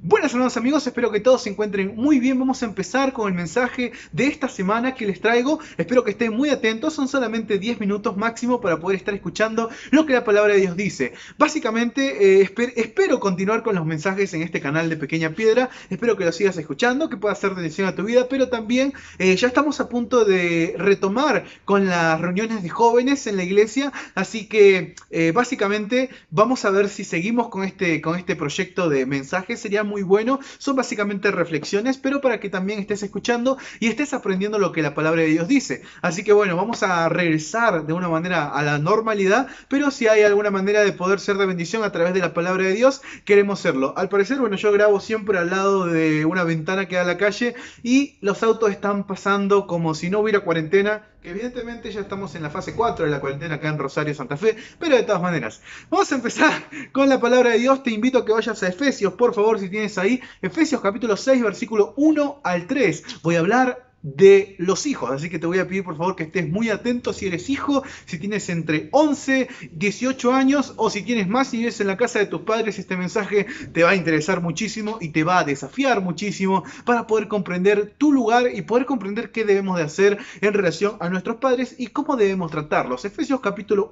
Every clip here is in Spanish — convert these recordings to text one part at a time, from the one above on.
Buenas hermanos amigos, espero que todos se encuentren muy bien. Vamos a empezar con el mensaje de esta semana que les traigo. Espero que estén muy atentos, son solamente 10 minutos máximo para poder estar escuchando lo que la palabra de Dios dice. Básicamente, espero continuar con los mensajes en este canal de Pequeña Piedra. Espero que lo sigas escuchando, que pueda ser de bendición a tu vida, pero también ya estamos a punto de retomar con las reuniones de jóvenes en la iglesia. Así que básicamente vamos a ver si seguimos con este proyecto de mensajes. Sería muy bueno, son básicamente reflexiones, pero para que también estés escuchando y estés aprendiendo lo que la palabra de Dios dice. Así que bueno, vamos a regresar de una manera a la normalidad, pero si hay alguna manera de poder ser de bendición a través de la palabra de Dios, queremos serlo. Al parecer, bueno, yo grabo siempre al lado de una ventana que da a la calle y los autos están pasando como si no hubiera cuarentena, que evidentemente ya estamos en la fase 4 de la cuarentena acá en Rosario, Santa Fe, pero de todas maneras, vamos a empezar con la palabra de Dios. Te invito a que vayas a Efesios, por favor, si tienes ahí, Efesios capítulo 6, versículo 1 al 3. Voy a hablar de los hijos, así que te voy a pedir por favor que estés muy atento si eres hijo, si tienes entre 11, 18 años o si tienes más y vives en la casa de tus padres. Este mensaje te va a interesar muchísimo y te va a desafiar muchísimo para poder comprender tu lugar y poder comprender qué debemos de hacer en relación a nuestros padres y cómo debemos tratarlos. Efesios capítulo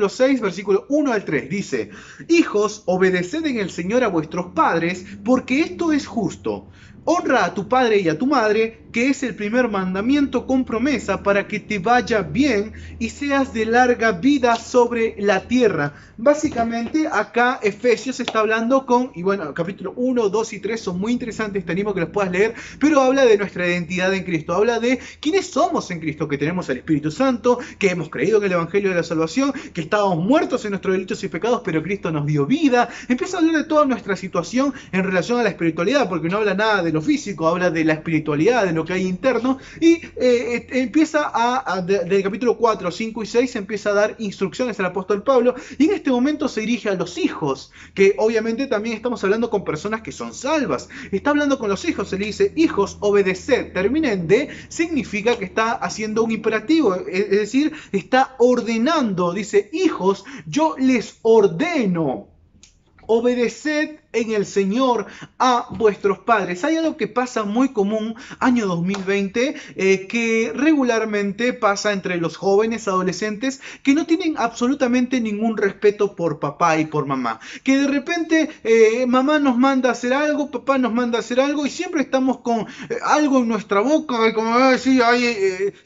6, versículo 1 al 3 dice: Hijos, obedeced en el Señor a vuestros padres, porque esto es justo. Honra a tu padre y a tu madre, que es el primer mandamiento con promesa para que te vaya bien y seas de larga vida sobre la tierra. Básicamente acá Efesios está hablando y bueno, capítulo 1, 2 y 3 son muy interesantes, te animo a que los puedas leer, pero habla de nuestra identidad en Cristo, habla de quiénes somos en Cristo, que tenemos el Espíritu Santo, que hemos creído en el Evangelio de la Salvación, que estábamos muertos en nuestros delitos y pecados, pero Cristo nos dio vida. Empieza a hablar de toda nuestra situación en relación a la espiritualidad, porque no habla nada de lo físico, habla de la espiritualidad, de lo que hay interno, y empieza del capítulo 4, 5 y 6 empieza a dar instrucciones al apóstol Pablo, y en este momento se dirige a los hijos, que obviamente también estamos hablando con personas que son salvas. Está hablando con los hijos, se le dice: hijos, obedeced. Termina en D, significa que está haciendo un imperativo, es decir, está ordenando. Dice: hijos, yo les ordeno, obedeced en el Señor a vuestros padres. Hay algo que pasa muy común año 2020, que regularmente pasa entre los jóvenes adolescentes, que no tienen absolutamente ningún respeto por papá y por mamá, que de repente mamá nos manda a hacer algo, papá nos manda a hacer algo, y siempre estamos con algo en nuestra boca, como decir,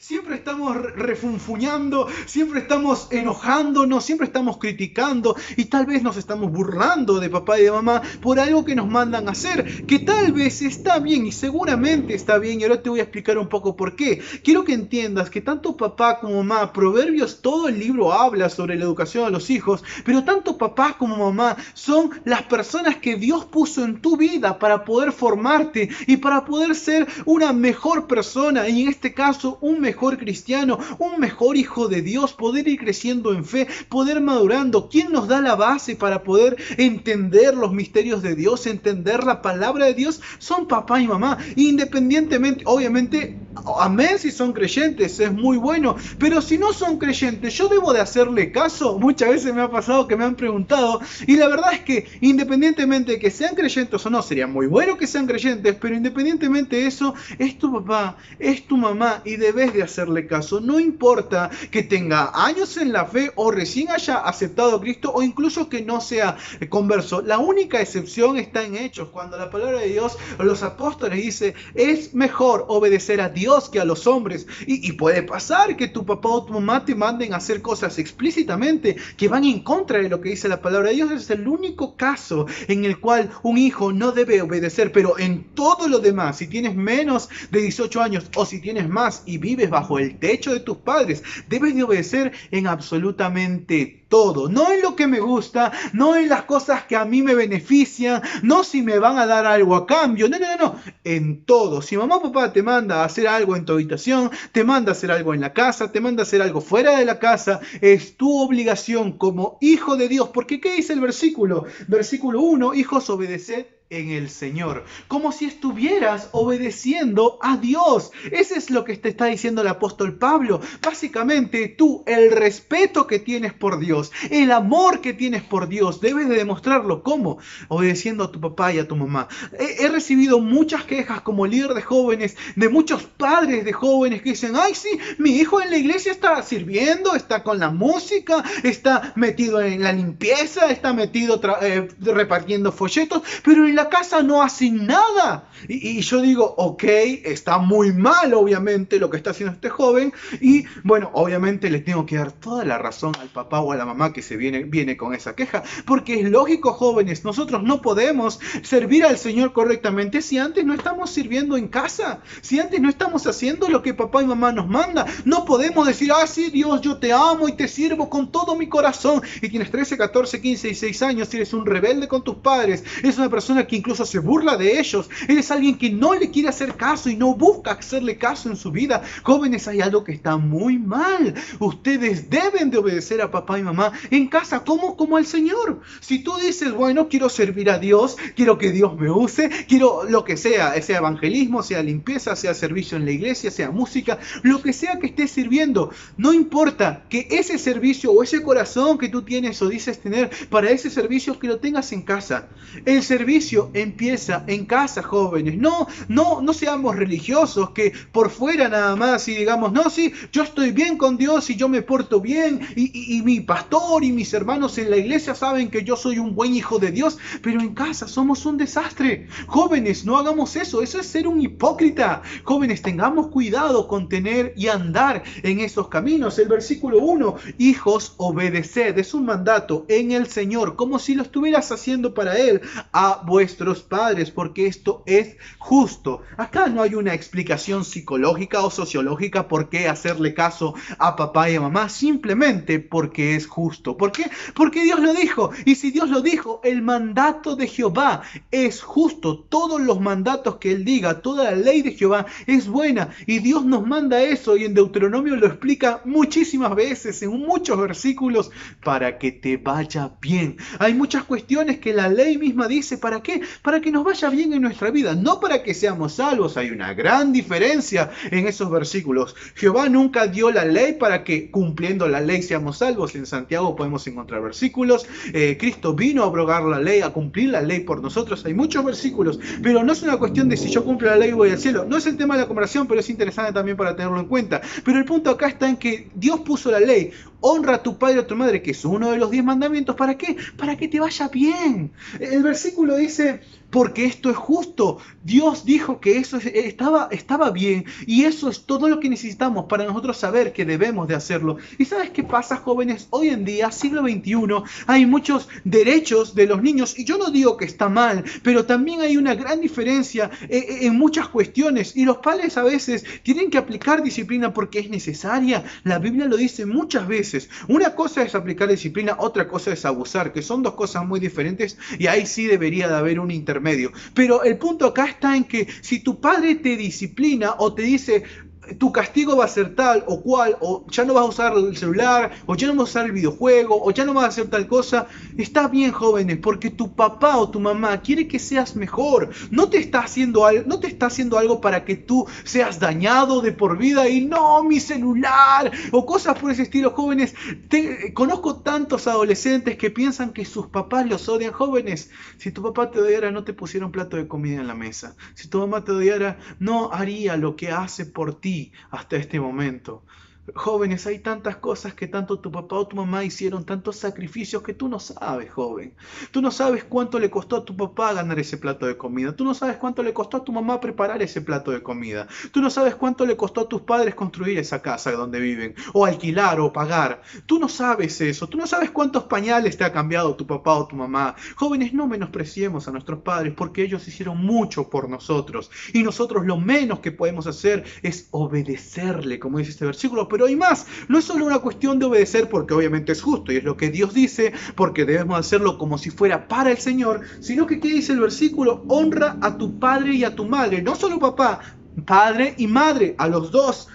siempre estamos refunfuñando, siempre estamos enojándonos, siempre estamos criticando, y tal vez nos estamos burlando de papá y de mamá por algo que nos mandan a hacer, que tal vez está bien y seguramente está bien, y ahora te voy a explicar un poco por qué. Quiero que entiendas que tanto papá como mamá, Proverbios, todo el libro habla sobre la educación a los hijos, pero tanto papá como mamá son las personas que Dios puso en tu vida para poder formarte y para poder ser una mejor persona, y en este caso un mejor cristiano, un mejor hijo de Dios, poder ir creciendo en fe, poder madurando. ¿Quién nos da la base para poder entender los misterios de Dios, entender la palabra de Dios? Son papá y mamá, independientemente, obviamente, amén, si son creyentes, es muy bueno, pero si no son creyentes, ¿yo debo de hacerle caso? Muchas veces me ha pasado que me han preguntado, y la verdad es que independientemente de que sean creyentes o no, sería muy bueno que sean creyentes, pero independientemente de eso, es tu papá, es tu mamá, y debes de hacerle caso. No importa que tenga años en la fe o recién haya aceptado a Cristo, o incluso que no sea converso. La única excepción está en Hechos, cuando la palabra de Dios, los apóstoles dice: es mejor obedecer a Dios que a los hombres. Y puede pasar que tu papá o tu mamá te manden a hacer cosas explícitamente que van en contra de lo que dice la palabra de Dios. Es el único caso en el cual un hijo no debe obedecer, pero en todo lo demás, si tienes menos de 18 años o si tienes más y vives bajo el techo de tus padres, debes de obedecer en absolutamente todo, no en lo que me gusta, no en las cosas que a mí me benefician, no si me van a dar algo a cambio, no, en todo. Si mamá o papá te manda a hacer algo en tu habitación, te manda a hacer algo en la casa, te manda a hacer algo fuera de la casa, es tu obligación como hijo de Dios, porque ¿qué dice el versículo? Versículo 1, hijos, obedeced en el Señor, como si estuvieras obedeciendo a Dios. Ese es lo que te está diciendo el apóstol Pablo. Básicamente tú, el respeto que tienes por Dios, el amor que tienes por Dios, debes de demostrarlo. ¿Cómo? Obedeciendo a tu papá y a tu mamá. He recibido muchas quejas como líder de jóvenes, de muchos padres de jóvenes que dicen: ay, sí, mi hijo en la iglesia está sirviendo, está con la música, está metido en la limpieza, está metido repartiendo folletos, pero en la casa no hacen nada. Y yo digo: ok, está muy mal obviamente lo que está haciendo este joven, y bueno, obviamente le tengo que dar toda la razón al papá o a la mamá que se viene con esa queja, porque es lógico, jóvenes, nosotros no podemos servir al Señor correctamente si antes no estamos sirviendo en casa, si antes no estamos haciendo lo que papá y mamá nos manda. No podemos decir: ah, sí, Dios, yo te amo y te sirvo con todo mi corazón, y tienes 13, 14, 15 y 6 años, eres un rebelde con tus padres, eres una persona que incluso se burla de ellos, eres alguien que no le quiere hacer caso y no busca hacerle caso en su vida. Jóvenes, hay algo que está muy mal. Ustedes deben de obedecer a papá y mamá en casa como al Señor. Si tú dices: bueno, quiero servir a Dios, quiero que Dios me use, quiero lo que sea evangelismo, sea limpieza, sea servicio en la iglesia, sea música, lo que sea que estés sirviendo, no importa que ese servicio o ese corazón que tú tienes o dices tener para ese servicio, que lo tengas en casa. El servicio empieza en casa, jóvenes. No seamos religiosos que por fuera nada más y digamos: no, sí, yo estoy bien con Dios y yo me porto bien y mi pastor y mis hermanos en la iglesia saben que yo soy un buen hijo de Dios, pero en casa somos un desastre. Jóvenes, no hagamos eso es ser un hipócrita. Jóvenes, tengamos cuidado con tener y andar en esos caminos. El versículo 1: hijos, obedeced, es un mandato en el Señor, como si lo estuvieras haciendo para Él, a vuestros padres, porque esto es justo. Acá no hay una explicación psicológica o sociológica por qué hacerle caso a papá y a mamá, simplemente porque es justo. ¿Por qué? Porque Dios lo dijo, y si Dios lo dijo, el mandato de Jehová es justo. Todos los mandatos que Él diga, toda la ley de Jehová es buena, y Dios nos manda eso, y en Deuteronomio lo explica muchísimas veces, en muchos versículos, para que te vaya bien. Hay muchas cuestiones que la ley misma dice: ¿para qué? Para que nos vaya bien en nuestra vida, no para que seamos salvos. Hay una gran diferencia en esos versículos. Jehová nunca dio la ley para que cumpliendo la ley seamos salvos. En Santiago podemos encontrar versículos. Cristo vino a abrogar la ley, a cumplir la ley por nosotros. Hay muchos versículos, pero no es una cuestión de si yo cumplo la ley voy al cielo. No es el tema de la conversación, pero es interesante también para tenerlo en cuenta. Pero el punto acá está en que Dios puso la ley: honra a tu padre y a tu madre, que es uno de los 10 mandamientos. ¿Para qué? Para que te vaya bien. El versículo dice: porque esto es justo. Dios dijo que eso estaba bien, y eso es todo lo que necesitamos para nosotros saber que debemos de hacerlo. ¿Y sabes qué pasa, jóvenes? Hoy en día, siglo XXI, hay muchos derechos de los niños, y yo no digo que está mal, pero también hay una gran diferencia en muchas cuestiones, y los padres a veces tienen que aplicar disciplina porque es necesaria. La Biblia lo dice muchas veces. Una cosa es aplicar disciplina, otra cosa es abusar, que son dos cosas muy diferentes, y ahí sí debería de haber un intermedio. Pero el punto acá está en que si tu padre te disciplina o te dice: tu castigo va a ser tal o cual, o ya no vas a usar el celular, o ya no vas a usar el videojuego, o ya no vas a hacer tal cosa, está bien, jóvenes, porque tu papá o tu mamá quiere que seas mejor. No te está haciendo algo para que tú seas dañado de por vida y no, mi celular, o cosas por ese estilo. Jóvenes, conozco tantos adolescentes que piensan que sus papás los odian. Jóvenes, si tu papá te odiara, no te pusiera un plato de comida en la mesa. Si tu mamá te odiara, no haría lo que hace por ti hasta este momento. Jóvenes, hay tantas cosas que tanto tu papá o tu mamá hicieron, tantos sacrificios que tú no sabes, joven. Tú no sabes cuánto le costó a tu papá ganar ese plato de comida. Tú no sabes cuánto le costó a tu mamá preparar ese plato de comida. Tú no sabes cuánto le costó a tus padres construir esa casa donde viven, o alquilar o pagar. Tú no sabes eso. Tú no sabes cuántos pañales te ha cambiado tu papá o tu mamá. Jóvenes, no menospreciemos a nuestros padres, porque ellos hicieron mucho por nosotros, y nosotros lo menos que podemos hacer es obedecerle, como dice este versículo. Pero hay más, no es solo una cuestión de obedecer porque obviamente es justo y es lo que Dios dice, porque debemos hacerlo como si fuera para el Señor, sino que ¿qué dice el versículo? Honra a tu padre y a tu madre, no solo papá, padre y madre, a los dos.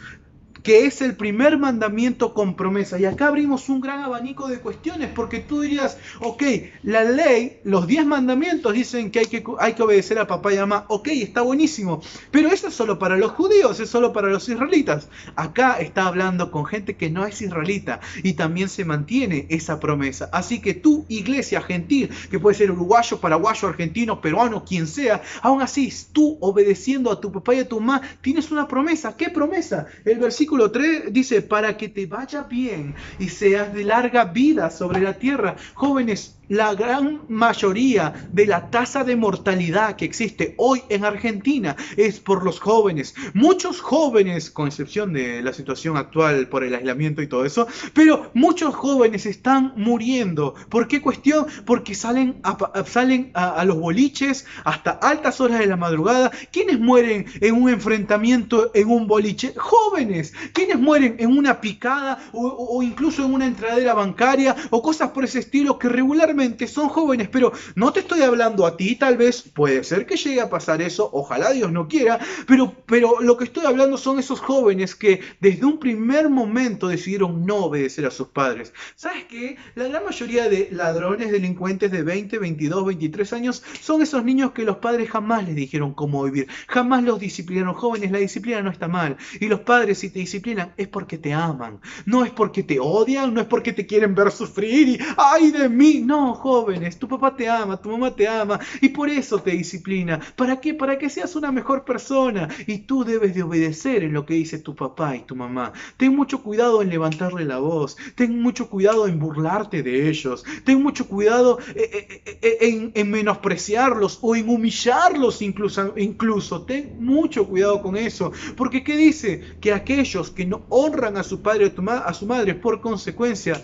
que es el primer mandamiento con promesa. Y acá abrimos un gran abanico de cuestiones, porque tú dirías, ok, la ley, los 10 mandamientos dicen que hay que obedecer a papá y a mamá. Ok, está buenísimo, pero eso es solo para los judíos, es solo para los israelitas. Acá está hablando con gente que no es israelita y también se mantiene esa promesa. Así que tú, iglesia gentil, que puede ser uruguayo, paraguayo, argentino, peruano, quien sea, aún así, tú obedeciendo a tu papá y a tu mamá, tienes una promesa. ¿Qué promesa? El versículo 3 dice, para que te vaya bien y seas de larga vida sobre la tierra. Jóvenes, la gran mayoría de la tasa de mortalidad que existe hoy en Argentina es por los jóvenes. Muchos jóvenes, con excepción de la situación actual por el aislamiento y todo eso, pero muchos jóvenes están muriendo. ¿Por qué cuestión? Porque salen a los boliches hasta altas horas de la madrugada. ¿Quiénes mueren en un enfrentamiento en un boliche? Jóvenes. ¿Quiénes mueren en una picada o incluso en una entradera bancaria o cosas por ese estilo que regularmente son jóvenes? Pero no te estoy hablando a ti, tal vez puede ser que llegue a pasar eso, ojalá Dios no quiera, pero lo que estoy hablando son esos jóvenes que desde un primer momento decidieron no obedecer a sus padres. ¿Sabes qué? La gran mayoría de ladrones, delincuentes de 20, 22, 23 años son esos niños que los padres jamás les dijeron cómo vivir, jamás los disciplinaron. Jóvenes, la disciplina no está mal, y los padres, si te disciplinan es porque te aman, no es porque te odian, no es porque te quieren ver sufrir y ¡ay de mí! No, jóvenes, tu papá te ama, tu mamá te ama y por eso te disciplina. ¿Para qué? Para que seas una mejor persona, y tú debes de obedecer en lo que dice tu papá y tu mamá. Ten mucho cuidado en levantarle la voz, ten mucho cuidado en burlarte de ellos, ten mucho cuidado en menospreciarlos o en humillarlos incluso. Ten mucho cuidado con eso, porque ¿qué dice? Que aquellos que no honran a su padre o a su madre, por consecuencia,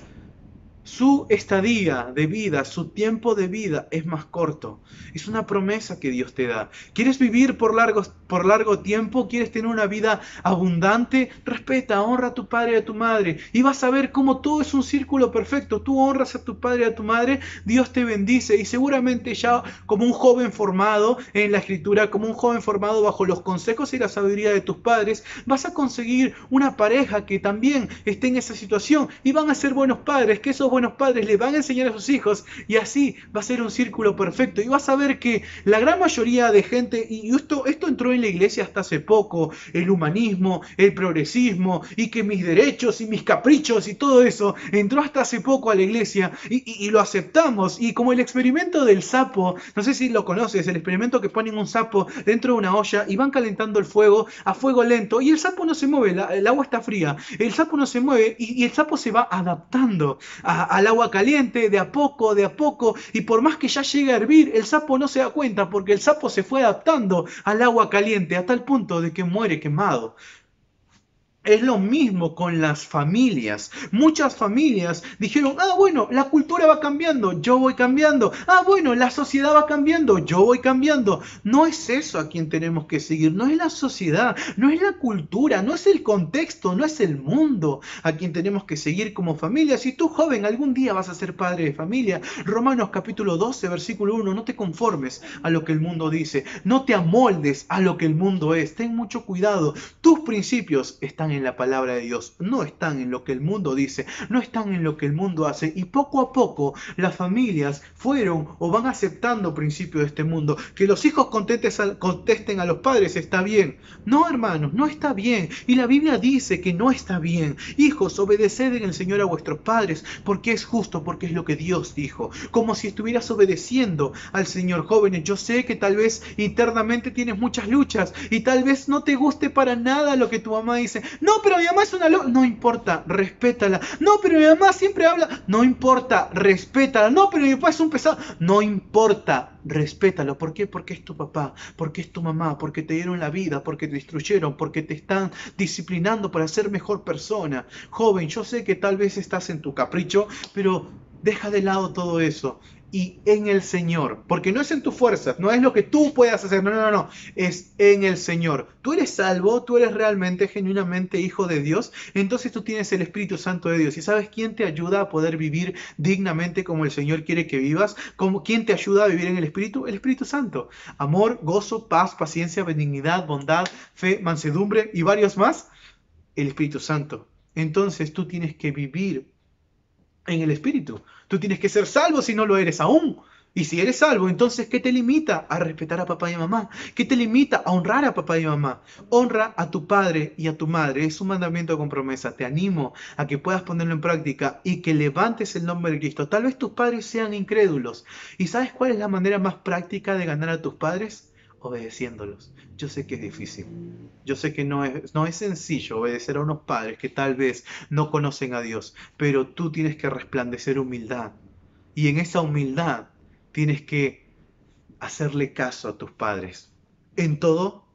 su estadía de vida, su tiempo de vida es más corto. Es una promesa que Dios te da. ¿Quieres vivir por largo tiempo? ¿Quieres tener una vida abundante? Respeta, honra a tu padre y a tu madre. Y vas a ver cómo todo es un círculo perfecto. Tú honras a tu padre y a tu madre, Dios te bendice. Y seguramente ya como un joven formado en la Escritura, como un joven formado bajo los consejos y la sabiduría de tus padres, vas a conseguir una pareja que también esté en esa situación. Y van a ser buenos padres, que esos buenos padres le van a enseñar a sus hijos, y así va a ser un círculo perfecto. Y vas a ver que la gran mayoría de gente, y esto entró en la iglesia hasta hace poco, el humanismo, el progresismo, y que mis derechos y mis caprichos y todo eso, entró hasta hace poco a la iglesia, y lo aceptamos. Y como el experimento del sapo, no sé si lo conoces, el experimento que ponen un sapo dentro de una olla y van calentando el fuego a fuego lento, y el sapo no se mueve, el agua está fría, el sapo no se mueve, y el sapo se va adaptando al agua caliente de a poco, y por más que ya llegue a hervir, el sapo no se da cuenta porque el sapo se fue adaptando al agua caliente a tal punto de que muere quemado. Es lo mismo con las familias. Muchas familias dijeron, bueno, la cultura va cambiando, yo voy cambiando. Bueno, la sociedad va cambiando, yo voy cambiando. No es eso a quien tenemos que seguir, no es la sociedad, no es la cultura, no es el contexto, no es el mundo a quien tenemos que seguir como familia. Si tú, joven, algún día vas a ser padre de familia, Romanos capítulo 12, versículo 1, no te conformes a lo que el mundo dice, no te amoldes a lo que el mundo es. Ten mucho cuidado, tus principios están en la palabra de Dios, no están en lo que el mundo dice, no están en lo que el mundo hace, y poco a poco las familias fueron o van aceptando principios de este mundo. Que los hijos contesten a los padres está bien. No, hermanos, no está bien, y la Biblia dice que no está bien. Hijos, obedeced en el Señor a vuestros padres, porque es justo, porque es lo que Dios dijo. Como si estuvieras obedeciendo al Señor. Jóvenes, yo sé que tal vez internamente tienes muchas luchas y tal vez no te guste para nada lo que tu mamá dice. No, pero mi mamá es una loca. No importa, respétala. No, pero mi mamá siempre habla. No importa, respétala. No, pero mi papá es un pesado. No importa, respétalo. ¿Por qué? Porque es tu papá, porque es tu mamá, porque te dieron la vida, porque te instruyeron, porque te están disciplinando para ser mejor persona. Joven, yo sé que tal vez estás en tu capricho, pero deja de lado todo eso. Y en el Señor, porque no es en tus fuerzas, no es lo que tú puedas hacer, no, es en el Señor. Tú eres salvo, tú eres realmente, genuinamente hijo de Dios, entonces tú tienes el Espíritu Santo de Dios. ¿Y sabes quién te ayuda a poder vivir dignamente como el Señor quiere que vivas? ¿Quién te ayuda a vivir en el Espíritu? El Espíritu Santo. Amor, gozo, paz, paciencia, benignidad, bondad, fe, mansedumbre y varios más. el Espíritu Santo. Entonces tú tienes que vivir en el Espíritu. Tú tienes que ser salvo si no lo eres aún. Y si eres salvo, entonces, ¿qué te limita a respetar a papá y a mamá? ¿Qué te limita a honrar a papá y a mamá? Honra a tu padre y a tu madre. Es un mandamiento con promesa. Te animo a que puedas ponerlo en práctica y que levantes el nombre de Cristo. Tal vez tus padres sean incrédulos. ¿Y sabes cuál es la manera más práctica de ganar a tus padres? Obedeciéndolos. Yo sé que es difícil. Yo sé que no es sencillo obedecer a unos padres que tal vez no conocen a Dios, pero tú tienes que resplandecer humildad. Y en esa humildad tienes que hacerle caso a tus padres. En todo,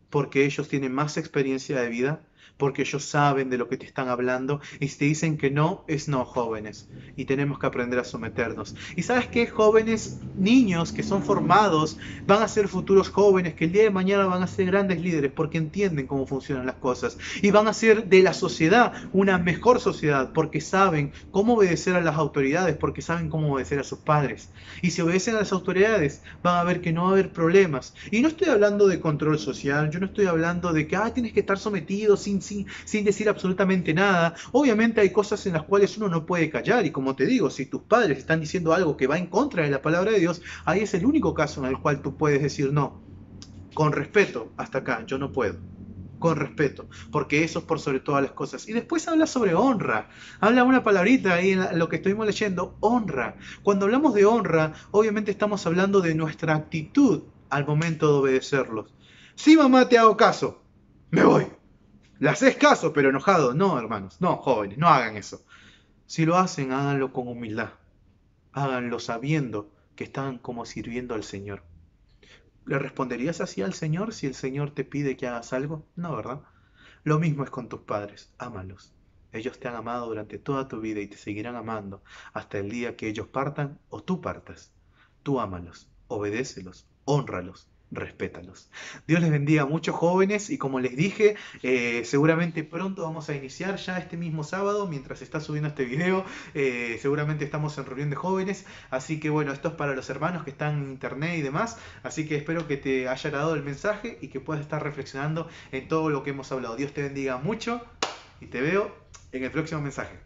porque ellos tienen más experiencia de vida, porque ellos saben de lo que te están hablando, y si te dicen que no, es no, jóvenes. Y tenemos que aprender a someternos. Y sabes qué, jóvenes, niños que son formados, van a ser futuros jóvenes, que el día de mañana van a ser grandes líderes, porque entienden cómo funcionan las cosas. Y van a ser de la sociedad una mejor sociedad, porque saben cómo obedecer a las autoridades, porque saben cómo obedecer a sus padres. Y si obedecen a las autoridades, van a ver que no va a haber problemas. Y no estoy hablando de control social, yo no estoy hablando de que tienes que estar sometido sin decir absolutamente nada. Obviamente hay cosas en las cuales uno no puede callar, y como te digo, si tus padres están diciendo algo que va en contra de la palabra de Dios, ahí es el único caso en el cual tú puedes decir no, con respeto, hasta acá, yo no puedo. Con respeto, porque eso es por sobre todas las cosas. Y después habla sobre honra, habla una palabrita ahí en lo que estuvimos leyendo, honra. Cuando hablamos de honra, obviamente estamos hablando de nuestra actitud al momento de obedecerlos. Sí, mamá, te hago caso, me voy. Le haces caso, pero enojado. No, hermanos, no, jóvenes, no hagan eso. Si lo hacen, háganlo con humildad. Háganlo sabiendo que están como sirviendo al Señor. ¿Le responderías así al Señor si el Señor te pide que hagas algo? No, ¿verdad? Lo mismo es con tus padres. Ámalos. Ellos te han amado durante toda tu vida y te seguirán amando hasta el día que ellos partan o tú partas. Tú ámalos, obedécelos, hónralos, respétalos. Dios les bendiga a muchos jóvenes y como les dije, seguramente pronto vamos a iniciar ya este mismo sábado, mientras está subiendo este video, seguramente estamos en reunión de jóvenes, así que bueno, esto es para los hermanos que están en internet y demás, así que espero que te haya agradado el mensaje y que puedas estar reflexionando en todo lo que hemos hablado. Dios te bendiga mucho y te veo en el próximo mensaje.